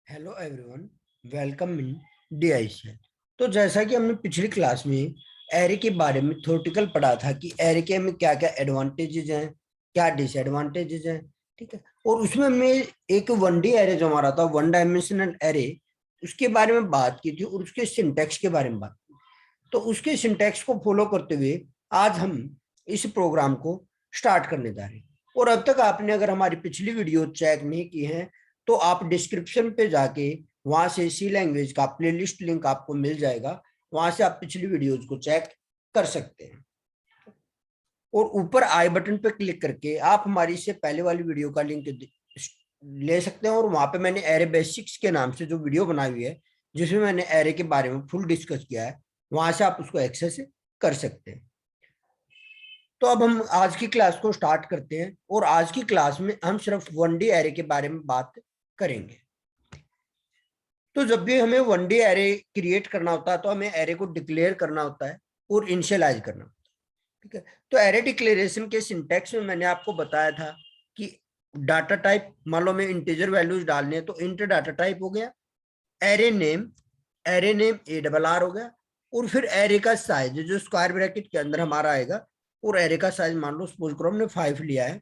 Hello everyone, welcome in DIC. तो जैसा कि हमने पिछली क्लास में एरे के बारे में थ्योरेटिकल पढ़ा था कि एरे के में क्या क्या एडवांटेजेस हैं, क्या डिसएडवांटेजेस हैं। ठीक है। और उसमें हमने एक वन डी एरे जो हमारा था, वन डायमेंशनल एरे, उसके बारे में बात की थी और उसके सिंटैक्स के बारे में बात की। तो उसके सिंटैक्स को फॉलो करते हुए आज हम इस प्रोग्राम को स्टार्ट करने जा रहे हैं। और अब तक आपने अगर हमारी पिछली वीडियो चेक नहीं की है तो आप डिस्क्रिप्शन पे जाके वहां से सी लैंग्वेज का प्लेलिस्ट लिंक आपको मिल जाएगा। वहां से आप पिछली वीडियोज को चेक कर सकते हैं और ऊपर आई बटन पे क्लिक करके आप हमारी इससे पहले वाली वीडियो का लिंक ले सकते हैं। और वहां पे मैंने एरे बेसिक्स के नाम से जो वीडियो बनाई हुई है, जिसमें मैंने एरे के बारे में फुल डिस्कस किया है, वहां से आप उसको एक्सेस कर सकते हैं। तो अब हम आज की क्लास को स्टार्ट करते हैं और आज की क्लास में हम सिर्फ वन डी एरे के बारे में बात करेंगे। तो जब भी हमें वन डी एरे क्रिएट करना होता है तो हमें एरे को डिक्लेयर करना होता है और इनिशियलाइज करना होता है। ठीक है। तो एरे डिक्लेरेशन के सिंटैक्स में मैंने आपको बताया था कि डाटा टाइप, मान लो मैं इंटीजर वैल्यूज डालने हैं तो इंट डाटा टाइप हो गया। Array name A double are हो गया। और फिर एरे का साइज जो स्क्वायर ब्रैकेट के अंदर हमारा आएगा, और एरे का साइज मान लो सपोज करो हमने 5 लिया है।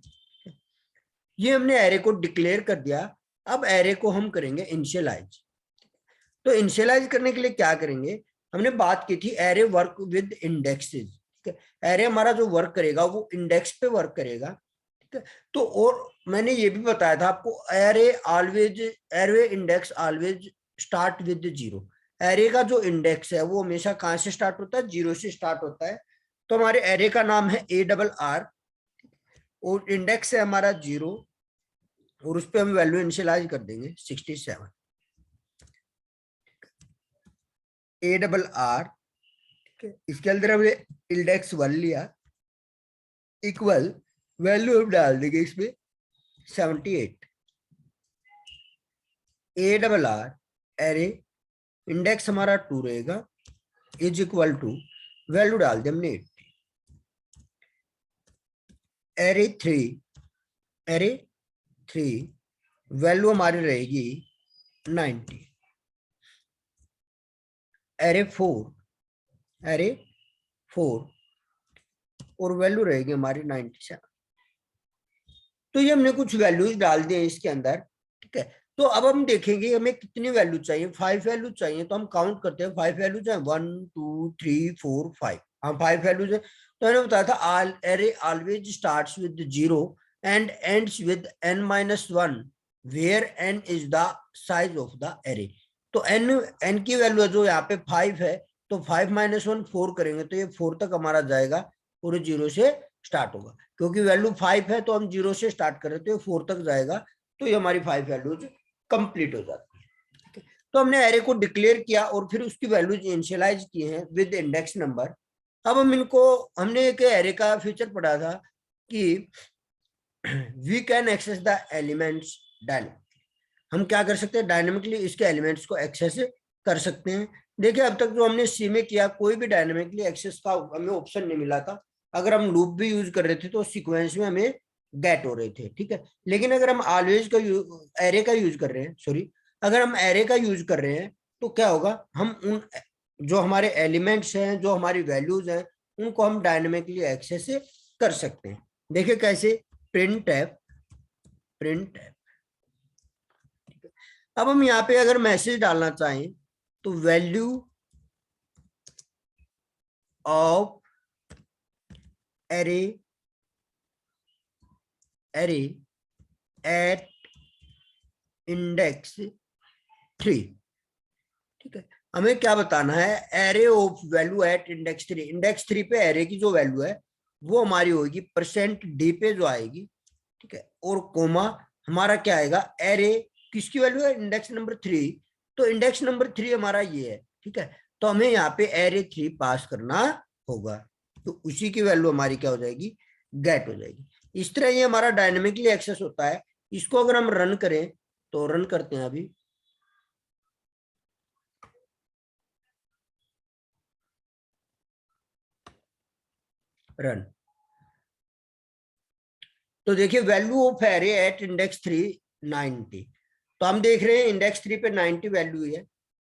ये हमने एरे को डिक्लेयर कर दिया। अब एरे को हम करेंगे इनिशियलाइज। तो इनिशियलाइज करने के लिए क्या करेंगे, हमने बात की थी एरे वर्क विद इंडेक्सेस। ठीक है। एरे हमारा जो वर्क करेगा वो इंडेक्स पे वर्क करेगा। ठीक है। तो और मैंने ये भी बताया था आपको, array index always start with zero. Array का जो इंडेक्स है वो हमेशा कहां से स्टार्ट होता है, जीरो से स्टार्ट होता है। तो हमारे एरे का नाम है ए डबल आर और इंडेक्स है हमारा जीरो, और उस पर हम वैल्यू इनिशियलाइज कर देंगे 67। ए डबल आर, ठीक है, इसके अंदर हमने इंडेक्स 1 लिया, इक्वल वैल्यू हम डाल देंगे इसमें 78। ए डबल आर एरे इंडेक्स हमारा 2 रहेगा, इज इक्वल टू वैल्यू डाल दें हमने 80। एरे 3, एरे 3 वैल्यू हमारी रहेगी 90। एरे 4, एरे 4 और वैल्यू रहेगी हमारी 97। तो ये हमने कुछ वैल्यूज डाल दिए इसके अंदर। ठीक है। तो अब हम देखेंगे हमें कितनी वैल्यू चाहिए। 5 वैल्यू चाहिए, तो हम काउंट करते हैं। 5 वैल्यूज है, 1 2 3 4 5। हाँ, 5 वैल्यूज है। तो मैंने बताया था all array always starts with zero and ends with n minus one, where n is the size of the array. तो n की वैल्यू जो यहाँ पे 5 है, तो 5 माइनस वन 4 करेंगे तो ये 4 तक हमारा जाएगा, पूरे जीरो से स्टार्ट होगा। क्योंकि वैल्यू 5 है तो हम जीरो से स्टार्ट कर रहे थे, 4 तक जाएगा, तो ये हमारी 5 वैल्यूज कंप्लीट हो जाती है। तो हमने एरे को डिक्लेयर किया और फिर उसकी वैल्यूज इनिशियलाइज की हैं विद इंडेक्स नंबर। अब हम इनको, हमने एक एरे का फीचर पढ़ा था कि we can access the elements dynamically. हम क्या कर सकते हैं, डायनेमिकली इसके एलिमेंट्स को एक्सेस कर सकते हैं। देखिए अब तक जो हमने सी में किया, कोई भी डायनेमिकली एक्सेस का हमें ऑप्शन नहीं मिला था। अगर हम लूप भी यूज कर रहे थे तो सीक्वेंस में हमें गेट हो रहे थे। ठीक है। लेकिन अगर हम ऑलवेज का एरे का यूज कर रहे हैं, सॉरी, अगर हम एरे का यूज कर रहे हैं तो क्या होगा, हम उन जो हमारे एलिमेंट्स हैं, जो हमारी वैल्यूज हैं, उनको हम डायनेमिकली एक्सेस कर सकते हैं। देखिए कैसे, प्रिंट एफ, प्रिंट एफ। अब हम यहाँ पे अगर मैसेज डालना चाहें तो value of array, array at index 3। ठीक है। हमें क्या बताना है, array of value at index 3। Index 3 पे एरे की जो वैल्यू है वो हमारी होगी परसेंट डी पे जो आएगी। ठीक है। और कोमा हमारा क्या आएगा, एरे किसकी वैल्यू है, इंडेक्स नंबर 3। तो इंडेक्स नंबर 3 हमारा ये है। ठीक है। तो हमें यहाँ पे एरे 3 पास करना होगा, तो उसी की वैल्यू हमारी क्या हो जाएगी, गेट हो जाएगी। इस तरह ये हमारा डायनेमिकली एक्सेस होता है। इसको अगर हम रन करें, तो रन करते हैं अभी, रन। तो देखिए value of array at index 3 90। तो हम देख रहे हैं इंडेक्स 3 पे 90 वैल्यू है,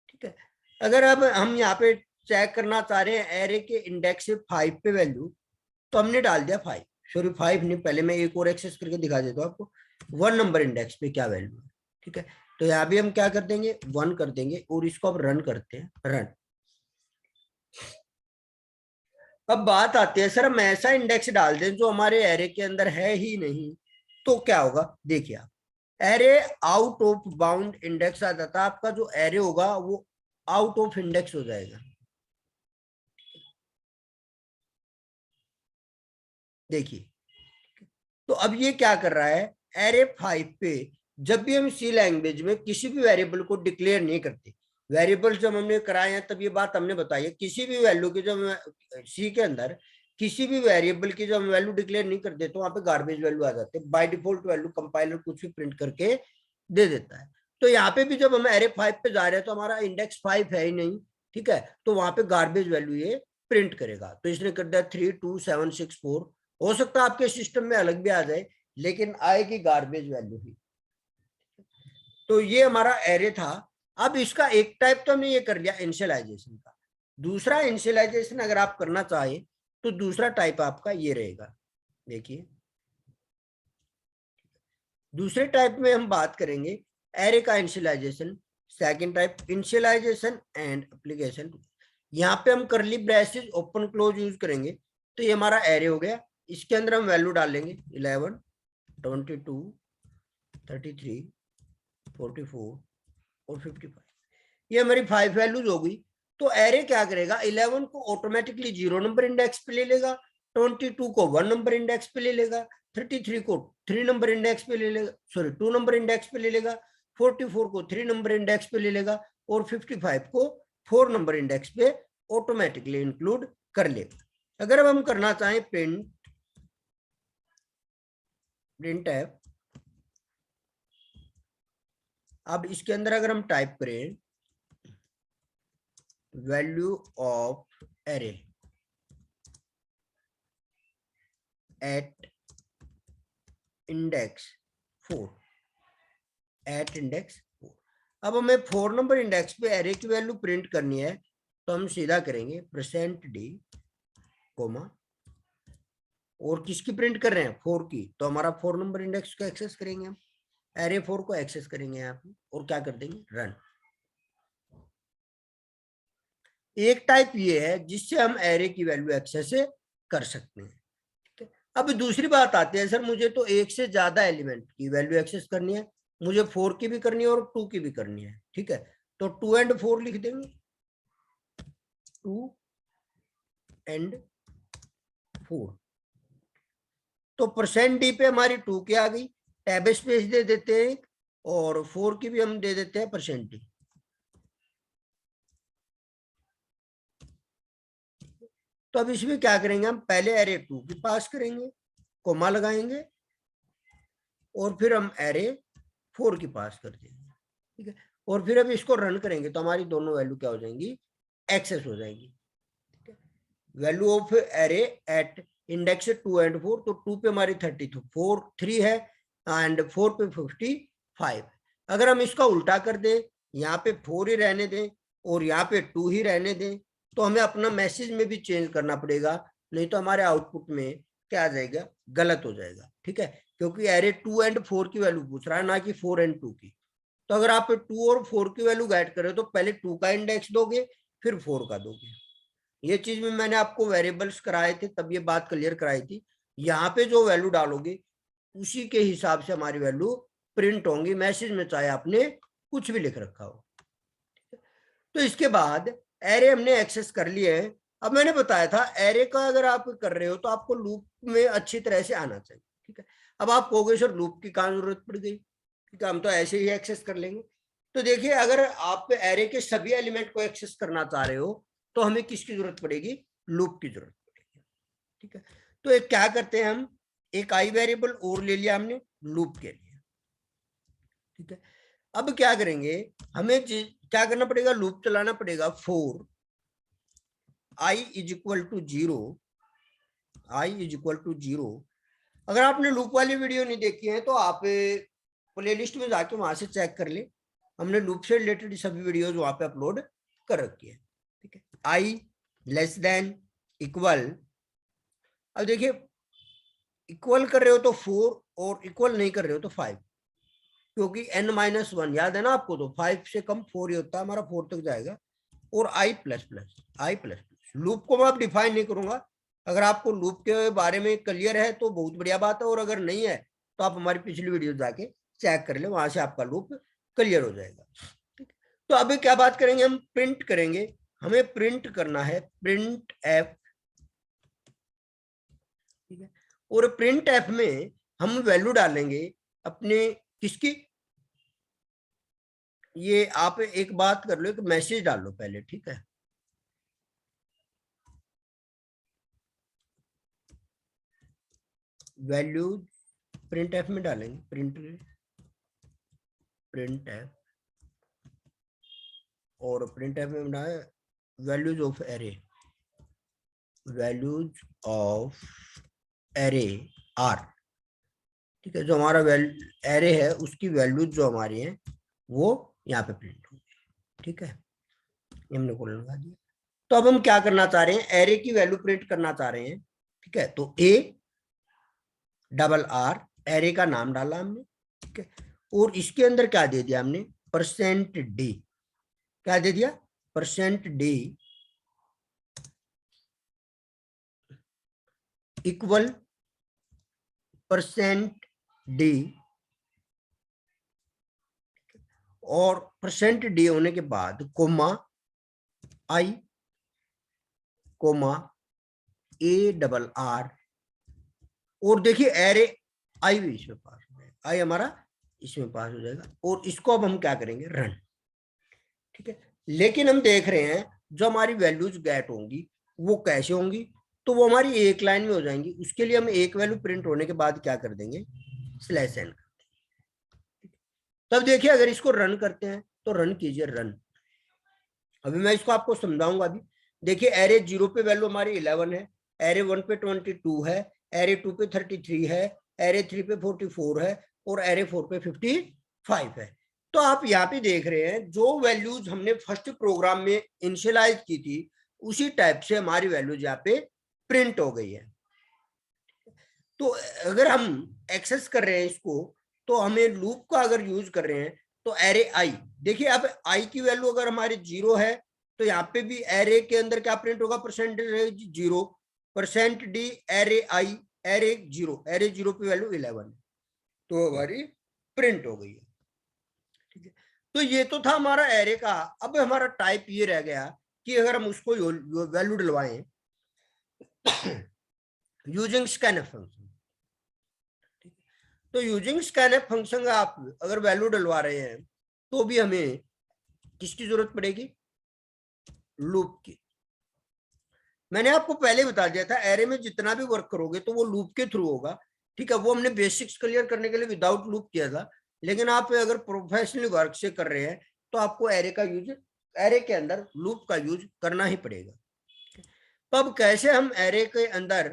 ठीक है। अगर अब हम यहाँ पे चेक करना चाह रहे हैं एरे के इंडेक्स से 5 पे वैल्यू, तो हमने डाल दिया 5, सॉरी 5 नहीं, पहले मैं एक और एक्सेस करके दिखा देता हूँ आपको 1 नंबर इंडेक्स पे क्या वैल्यू है, ठीक है। तो यहाँ भी हम क्या कर देंगे 1 कर देंगे और इसको अब रन करते हैं, रन। अब बात आती है सर हम ऐसा इंडेक्स डाल दें जो हमारे एरे के अंदर है ही नहीं, तो क्या होगा, देखिए आप array out of bound index आ जाता है, आपका जो एरे होगा वो आउट ऑफ इंडेक्स हो जाएगा। देखिए, तो अब ये क्या कर रहा है, एरे 5 पे जब भी हम सी लैंग्वेज में किसी भी वेरिएबल को डिक्लेयर नहीं करते, वेरिएबल जब हमने कराए हैं तब ये बात हमने बताई है, किसी भी वैल्यू की जब सी के अंदर किसी भी वेरिएबल की जब हम वैल्यू डिक्लेयर नहीं करते तो वहां पे गार्बेज वैल्यू आ जाते हैं, बाय डिफॉल्ट वैल्यू कंपाइलर कुछ भी प्रिंट करके दे देता है। तो यहाँ पे भी जब हम एरे 5 पे जा रहे हैं तो हमारा इंडेक्स 5 है ही नहीं, ठीक है, तो वहां पे गार्बेज वैल्यू ये प्रिंट करेगा। तो इसने कर दिया 32764, हो सकता है आपके सिस्टम में अलग भी आ जाए लेकिन आएगी गार्बेज वैल्यू ही। तो ये हमारा एरे था। अब इसका एक टाइप तो हमने ये कर लिया इनिशियलाइजेशन का, दूसरा इनिशियलाइजेशन अगर आप करना चाहें तो दूसरा टाइप आपका ये रहेगा। देखिए दूसरे टाइप में हम बात करेंगे एरे का initialization, second type initialization and application. यहाँ पे हम करली ब्रेसेस ओपन क्लोज यूज करेंगे। तो ये हमारा एरे हो गया, इसके अंदर हम वैल्यू डाल लेंगे 11 22 33 44 और 55, ये हमारी 5 वैल्यूज हो गई। तो एरे क्या करेगा, 11 को ऑटोमेटिकली 0 नंबर इंडेक्स पे ले लेगा, 22 को 1 नंबर इंडेक्स पे ले लेगा, 33 को 3 नंबर इंडेक्स पे ले लेगा, सॉरी 2 नंबर इंडेक्स पे ले लेगा, 44 को 3 नंबर इंडेक्स पे ले लेगा और 55 को 4 नंबर इंडेक्स पे ऑटोमेटिकली इंक्लूड कर लेगा। अगर अब हम करना चाहें प्रिंट एफ, अब इसके अंदर अगर हम टाइप करें value of array at index 4, at index 4, अब हमें 4 नंबर इंडेक्स पे एरे की वैल्यू प्रिंट करनी है, तो हम सीधा करेंगे %d कोमा, और किसकी प्रिंट कर रहे हैं 4 की, तो हमारा 4 नंबर इंडेक्स को एक्सेस करेंगे, हम एरे 4 को एक्सेस करेंगे यहाँ पे और क्या कर देंगे रन। एक टाइप ये है जिससे हम एरे की वैल्यू एक्सेस कर सकते हैं। अब दूसरी बात आती है, सर मुझे तो एक से ज्यादा एलिमेंट की वैल्यू एक्सेस करनी है, मुझे 4 की भी करनी है और 2 की भी करनी है, ठीक है, तो 2 एंड 4 लिख देंगे, 2 एंड 4। तो %d पे हमारी 2 की आ गई, टैब स्पेस दे देते हैं और 4 की भी हम दे देते हैं %d। तो अब इसमें क्या करेंगे, हम पहले एरे 2 की पास करेंगे, कोमा लगाएंगे और फिर हम एरे 4 की पास कर देंगे, ठीक है, और फिर अब इसको रन करेंगे तो हमारी दोनों वैल्यू क्या हो जाएंगी, एक्सेस हो जाएंगी, ठीक है। Value of array at index 2 and 4, तो 2 पे हमारी 34 3 है एंड 4 पे 55। अगर हम इसका उल्टा कर दें, यहाँ पे 4 ही रहने दें और यहाँ पे 2 ही रहने दें, तो हमें अपना मैसेज में भी चेंज करना पड़ेगा, नहीं तो हमारे आउटपुट में क्या आ जाएगा, गलत हो जाएगा, ठीक है, क्योंकि एरे 2 एंड 4 की वैल्यू पूछ रहा है ना कि 4 एंड 2 की। तो अगर आप 2 और 4 की वैल्यू गेट करें तो पहले 2 का इंडेक्स दोगे फिर 4 का दोगे। ये चीज में मैंने आपको वेरिएबल्स कराए थे तब ये बात क्लियर कराई थी, यहाँ पे जो वैल्यू डालोगे उसी के हिसाब से हमारी वैल्यू प्रिंट होंगी मैसेज में, चाहे आपने कुछ भी लिख रखा हो। तो इसके बाद एरे हमने एक्सेस कर लिए है। अब मैंने बताया था एरे का अगर आप कर रहे हो तो आपको लूप में अच्छी तरह से आना चाहिए, ठीक है। अब आप कहोगे सर लूप की कहाँ जरूरत पड़ गई, ठीक है, हम तो ऐसे ही एक्सेस कर लेंगे। तो देखिए अगर आप एरे के सभी एलिमेंट को एक्सेस करना चाह रहे हो तो हमें किसकी जरूरत पड़ेगी, लूप की जरूरत पड़ेगी, ठीक है। तो एक क्या करते हैं हम, एक आई वेरिएबल और ले लिया हमने लूप के लिए, ठीक है। अब क्या करेंगे, हमें क्या करना पड़ेगा, लूप चलाना पड़ेगा for i is equal to 0, i is equal to 0। अगर आपने लूप वाली वीडियो नहीं देखी है तो आप प्लेलिस्ट में जाके वहां से चेक कर ले, हमने लूप से रिलेटेड सभी वीडियोस वहां पे अपलोड कर रखी है। ठीक है, आई लेस देन इक्वल, अब देखिए इक्वल कर रहे हो तो 4 और इक्वल नहीं कर रहे हो तो 5, क्योंकि n-1 याद है ना आपको, तो 5 से कम 4 ही होता है, हमारा 4 तक जाएगा। और I plus plus, I plus plus, loop को मैं अब डिफाइन नहीं करूंगा। अगर आपको लूप के बारे में क्लियर है तो बहुत बढ़िया बात है, और अगर नहीं है तो आप हमारी पिछली वीडियो जाके चेक कर ले, वहां से आपका लूप क्लियर हो जाएगा। ठीक, तो अभी क्या बात करेंगे, हम प्रिंट करेंगे, हमें प्रिंट करना है प्रिंट एफ। ठीक है, और प्रिंट एफ में हम वैल्यू डालेंगे अपने किसकी, ये आप एक बात कर लो, एक मैसेज डाल लो पहले। ठीक है, वैल्यू प्रिंट एफ में डालेंगे, प्रिंट एफ, और प्रिंट एफ में बनाए values of array, values of array are. ठीक है, जो हमारा एरे है उसकी वैल्यूज जो हमारी है वो यहाँ पे प्रिंट होंगे। ठीक है, हमने कॉलन लगा दिया। तो अब हम क्या करना चाह रहे हैं, एरे की वैल्यू प्रिंट करना चाह रहे हैं। ठीक है, तो ए डबल आर, एरे का नाम डाला हमने। ठीक है, और इसके अंदर क्या दे दिया हमने, परसेंट डी, क्या दे दिया, percent D equal percent D, और परसेंट डी होने के बाद comma I, comma A double R, और देखिए एरे आई भी इसमें पास हो जाएगा, आई हमारा इसमें पास हो जाएगा, और इसको अब हम क्या करेंगे, रन। ठीक है, लेकिन हम देख रहे हैं जो हमारी वैल्यूज गेट होंगी वो कैसे होंगी, तो वो हमारी एक लाइन में हो जाएंगी। उसके लिए हम एक वैल्यू प्रिंट होने के बाद क्या कर देंगे, स्लैश एन। तब देखिए अगर इसको रन करते हैं तो रन कीजिए, रन। अभी मैं इसको आपको समझाऊंगा। अभी देखिए एरे 0 पे वैल्यू हमारी 11 है, एरे 1 पे 22 है, एरे 2 पे 33 है, एरे 3 पे 44 है, और एरे 4 पे 55 है। तो आप यहाँ पे देख रहे हैं जो वैल्यूज हमने फर्स्ट प्रोग्राम में इनिशियलाइज की थी उसी टाइप से हमारी वैल्यूज यहाँ पे प्रिंट हो गई है। तो अगर हम एक्सेस कर रहे हैं इसको, तो हमें लूप का अगर यूज कर रहे हैं तो एरे आई, देखिए अब आई की वैल्यू अगर हमारी 0 है तो यहाँ पे भी एरे के अंदर क्या प्रिंट होगा, परसेंटेज 0, परसेंट डी एरे आई, एरे 0, एरे 0 पे वैल्यू 11, तो हमारी प्रिंट हो गई है। ठीक है, तो ये तो था हमारा एरे का। अब हमारा टाइप ये रह गया कि अगर हम उसको वैल्यू डलवाएं यूजिंग स्कैनफ फंक्शन। तो यूजिंग स्कैनफ फंक्शन आप अगर वैल्यू डलवा रहे हैं तो भी हमें किसकी जरूरत पड़ेगी, लूप की। मैंने आपको पहले बता दिया था एरे में जितना भी वर्क करोगे तो वो लूप के थ्रू होगा। ठीक है, वो हमने बेसिक्स क्लियर करने के लिए विदाउट लूप किया था, लेकिन आप अगर प्रोफेशनली वर्क से कर रहे हैं तो आपको एरे का यूज, एरे के अंदर लूप का यूज करना ही पड़ेगा। तो अब कैसे हम एरे के अंदर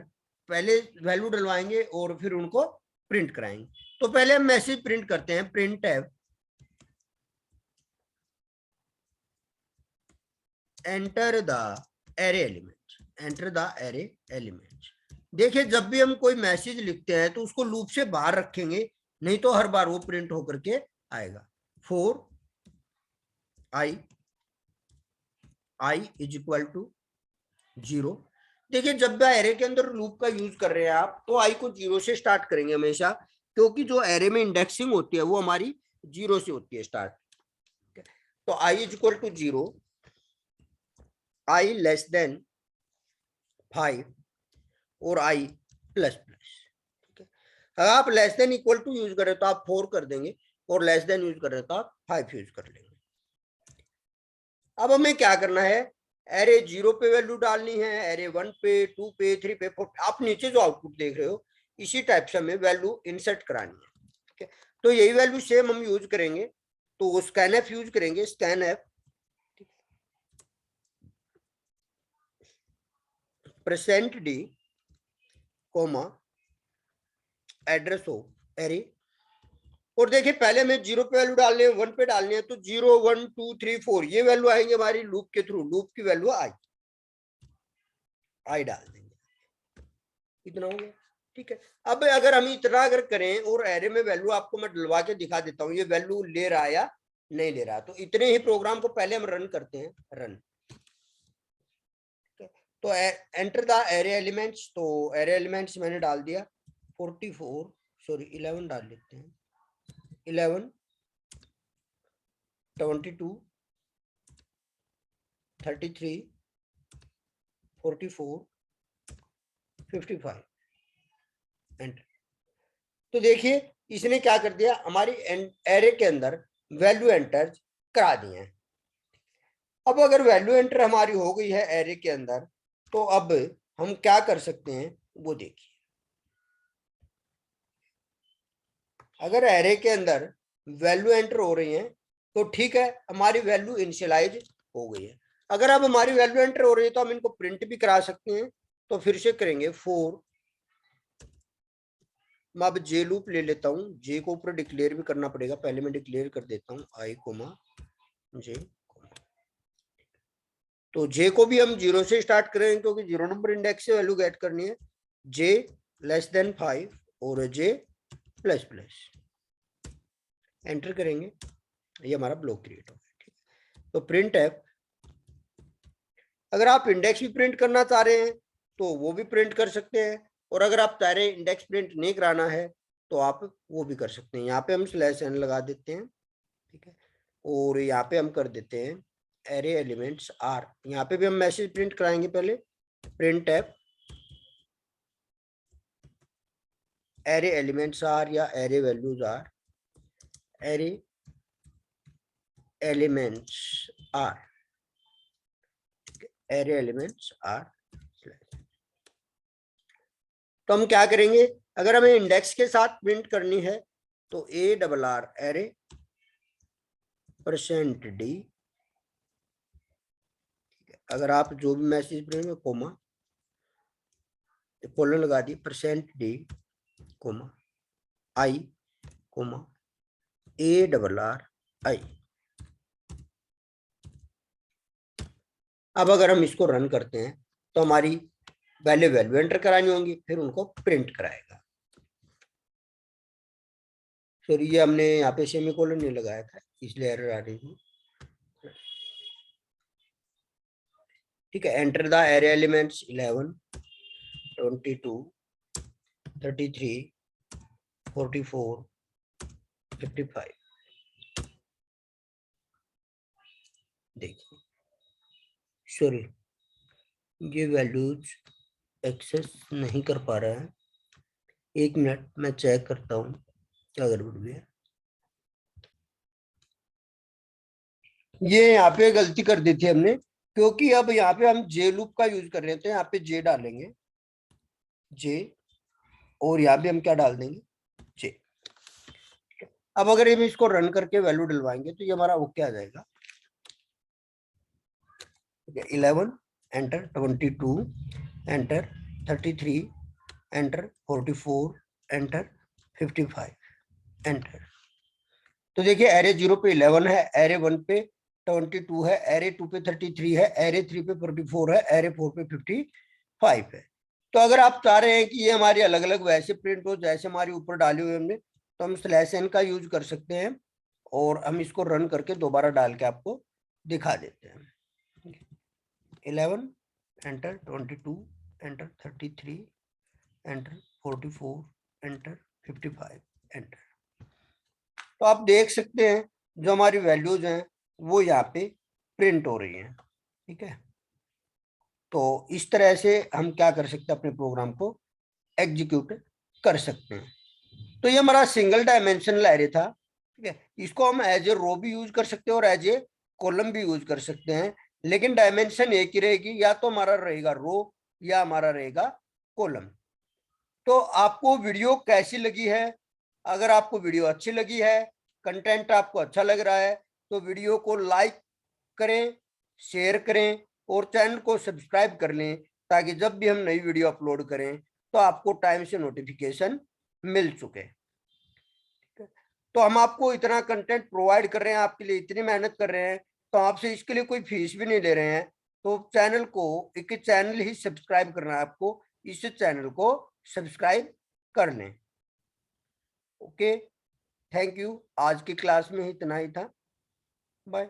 पहले वैल्यू डलवाएंगे और फिर उनको प्रिंट कराएंगे। तो पहले हम मैसेज प्रिंट करते हैं, print F enter the array element, enter the array element. देखिए जब भी हम कोई मैसेज लिखते हैं तो उसको लूप से बाहर रखेंगे, नहीं तो हर बार वो प्रिंट होकर के आएगा। 4 आई, आई इज इक्वल टू 0। देखिए जब भी एरे के अंदर लूप का यूज कर रहे हैं आप तो आई को 0 से स्टार्ट करेंगे हमेशा, क्योंकि जो एरे में इंडेक्सिंग होती है वो हमारी 0 से होती है स्टार्ट। तो I is equal to 0, I less than 5, और आई प्लस प्लस। ठीक है, अगर आप less than equal to use करें तो आप 4 कर देंगे, और लेस देन यूज कर रहे तो आप 5 यूज कर लेंगे। अब हमें क्या करना है, एरे 0 पे वैल्यू डालनी है, एरे 1 पे, 2 पे, 3 पे, 4। आप नीचे जो आउटपुट देख रहे हो इसी टाइप से हमें वैल्यू इंसर्ट करानी है। ठीक है, तो यही वैल्यू सेम हम यूज करेंगे, तो स्कैन एफ यूज करेंगे, scan F percent D coma address of array, और देखिए पहले में 0 पे वैल्यू डालनी है, 1 पे डालनी है, तो 0 1 2 3 4 ये वैल्यू आएंगे हमारी लूप के थ्रू, लूप की वैल्यू आई डाल देंगे। इतना हो गया, ठीक है। अब अगर हम इतना अगर करें और एरे में वैल्यू आपको मैं डलवा के दिखा देता हूँ ये वैल्यू ले रहा है या नहीं ले रहा, तो इतने ही प्रोग्राम को पहले हम रन करते हैं, रन। तो एंटर द एरे एलिमेंट्स, तो एरे एलिमेंट्स मैंने डाल दिया 44, सॉरी 11 डाल लेते हैं, 11 22 33 44 55 एंटर। तो देखिए इसने क्या कर दिया, हमारी एरे के अंदर वैल्यू एंटर करा दी है। अब अगर वैल्यू एंटर हमारी हो गई है एरे के अंदर, तो अब हम क्या कर सकते हैं वो देखिए। अगर एरे के अंदर वैल्यू एंटर हो रही है तो ठीक है, हमारी वैल्यू इनिशियलाइज हो गई है। अगर अब हमारी वैल्यू एंटर हो रही है तो हम इनको प्रिंट भी करा सकते हैं। तो फिर से करेंगे 4, मैं अब जे लूप ले लेता हूँ, जे को ऊपर डिक्लेयर भी करना पड़ेगा, पहले मैं डिक्लेयर कर देता हूँ आई कोमा जे। तो जे को भी हम 0 से स्टार्ट करेंगे क्योंकि 0 नंबर इंडेक्स से वैल्यू गेट करनी है, जे लेस देन 5 और जे प्लस प्लस, एंटर करेंगे, ये हमारा ब्लॉक क्रिएट हो गया, ठीक है। तो प्रिंट एफ, अगर आप इंडेक्स भी प्रिंट करना चाह रहे हैं तो वो भी प्रिंट कर सकते हैं, और अगर आप चाह रहे हैं इंडेक्स प्रिंट नहीं कराना है तो आप वो भी कर सकते हैं। यहाँ पे हम स्लैश एन लगा देते हैं, ठीक है, और यहाँ पे हम कर देते हैं एरे एलिमेंट्स आर। यहाँ पे भी हम मैसेज प्रिंट कराएंगे, पहले print F array elements are या array values are, array elements are, array elements are. तो हम क्या करेंगे, अगर हमें इंडेक्स के साथ प्रिंट करनी है तो A double R array percent D, अगर आप जो भी मैसेज प्रिंट, कोमा कोलन लगा दी, percent D comma I comma A double R I. अब अगर हम इसको रन करते हैं तो हमारी पहले वैल्यू एंटर करानी होंगी, फिर उनको प्रिंट कराएगा। फिर ये हमने यहाँ पे सेमीकोलन नहीं लगाया था इसलिए एरर आ रही थी, ठीक है। Enter the array elements 11 22 33 44 55। देखिए सॉरी ये वैल्यूज एक्सेस नहीं कर पा रहा है, 1 मिनट मैं चेक करता हूँ क्या गड़बड़ हुई है। ये यहाँ पे गलती कर दी थी हमने, क्योंकि अब यहाँ पे हम जे लूप का यूज कर रहे थे, यहाँ पे जे डालेंगे जे, और यहाँ पे हम क्या डाल देंगे जे। अब अगर हम इसको रन करके वैल्यू डलवाएंगे तो ये हमारा ओके आ जाएगा, 11 enter 22 enter 33 enter 44 enter 55 enter. तो देखिए एरे 0 पे 11 है, एरे 1 पे 22 है, एरे 2 पे 33 है, एरे 3 पे 44 है, एरे 4 पे 55 है। तो अगर आप चाह रहे हैं कि ये हमारी अलग अलग वैसे प्रिंट हो जैसे हमारी ऊपर डाली हुई हमने, तो हम स्लैश एन का यूज कर सकते हैं, और हम इसको रन करके दोबारा डाल के आपको दिखा देते हैं। 11 enter 22 enter 33 enter 44 enter 55 enter. तो आप देख सकते हैं जो हमारी वैल्यूज हैं वो यहाँ पे प्रिंट हो रही हैं, ठीक है। तो इस तरह से हम क्या कर सकते हैं, अपने प्रोग्राम को एग्जीक्यूट कर सकते हैं। तो ये हमारा सिंगल डायमेंशनल एरे था, ठीक है। इसको हम एज ए रो भी यूज कर सकते हैं और एज ए कॉलम भी यूज कर सकते हैं, लेकिन डायमेंशन एक ही रहेगी, या तो हमारा रहेगा रो या हमारा रहेगा कॉलम। तो आपको वीडियो कैसी लगी है? अगर आपको वीडियो अच्छी लगी है, कंटेंट आपको अच्छा लग रहा है, तो वीडियो को लाइक करें, शेयर करें और चैनल को सब्सक्राइब कर लें, ताकि जब भी हम नई वीडियो अपलोड करें तो आपको टाइम से नोटिफिकेशन मिल चुके। तो हम आपको इतना कंटेंट प्रोवाइड कर रहे हैं, आपके लिए इतनी मेहनत कर रहे हैं, तो आपसे इसके लिए कोई फीस भी नहीं ले रहे हैं। तो चैनल को, एक चैनल ही सब्सक्राइब करना है आपको, इस चैनल को सब्सक्राइब कर लें। Okay, thank you. आज की क्लास में इतना ही था। बाय।